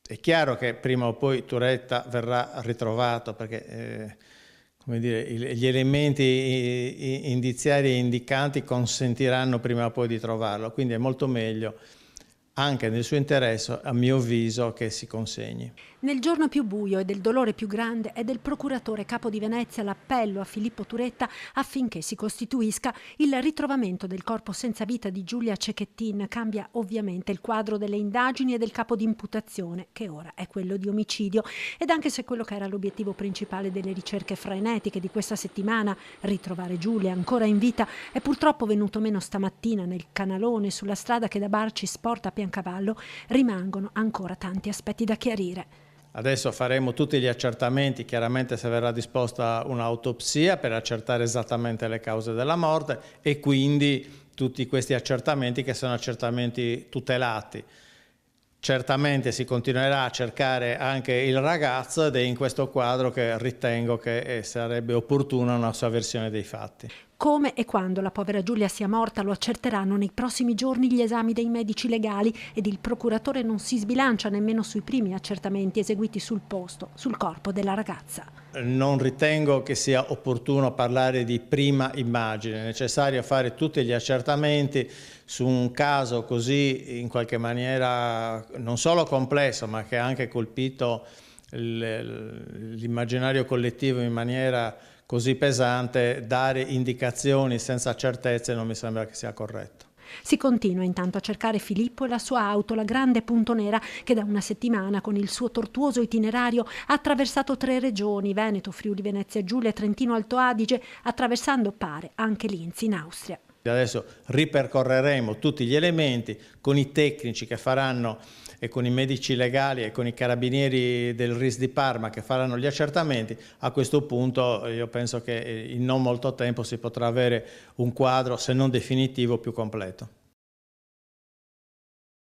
È chiaro che prima o poi Turetta verrà ritrovato perché come dire, gli elementi indiziari e indicanti consentiranno prima o poi di trovarlo, quindi è molto meglio, anche nel suo interesse, a mio avviso, che si consegni. Nel giorno più buio e del dolore più grande è del procuratore capo di Venezia l'appello a Filippo Turetta affinché si costituisca il ritrovamento del corpo senza vita di Giulia Cecchettin. Cambia ovviamente il quadro delle indagini e del capo di imputazione, che ora è quello di omicidio. Ed anche se quello che era l'obiettivo principale delle ricerche frenetiche di questa settimana, ritrovare Giulia ancora in vita, è purtroppo venuto meno stamattina nel canalone sulla strada che da Barcis porta a Piancavallo, rimangono ancora tanti aspetti da chiarire. Adesso faremo tutti gli accertamenti, chiaramente se verrà disposta un'autopsia per accertare esattamente le cause della morte e quindi tutti questi accertamenti che sono accertamenti tutelati. Certamente si continuerà a cercare anche il ragazzo ed è in questo quadro che ritengo che sarebbe opportuna una sua versione dei fatti. Come e quando la povera Giulia sia morta lo accerteranno nei prossimi giorni gli esami dei medici legali ed il procuratore non si sbilancia nemmeno sui primi accertamenti eseguiti sul posto, sul corpo della ragazza. Non ritengo che sia opportuno parlare di prima immagine, è necessario fare tutti gli accertamenti su un caso così in qualche maniera non solo complesso ma che ha anche colpito l'immaginario collettivo in maniera così pesante. Dare indicazioni senza certezze non mi sembra che sia corretto. Si continua intanto a cercare Filippo e la sua auto, la grande Punto Nera, che da una settimana con il suo tortuoso itinerario ha attraversato 3 regioni, Veneto, Friuli Venezia Giulia e Trentino Alto Adige, attraversando, pare, anche Linz in Austria. Adesso ripercorreremo tutti gli elementi con i tecnici che faranno e con i medici legali e con i carabinieri del RIS di Parma che faranno gli accertamenti. A questo punto io penso che in non molto tempo si potrà avere un quadro, se non definitivo, più completo.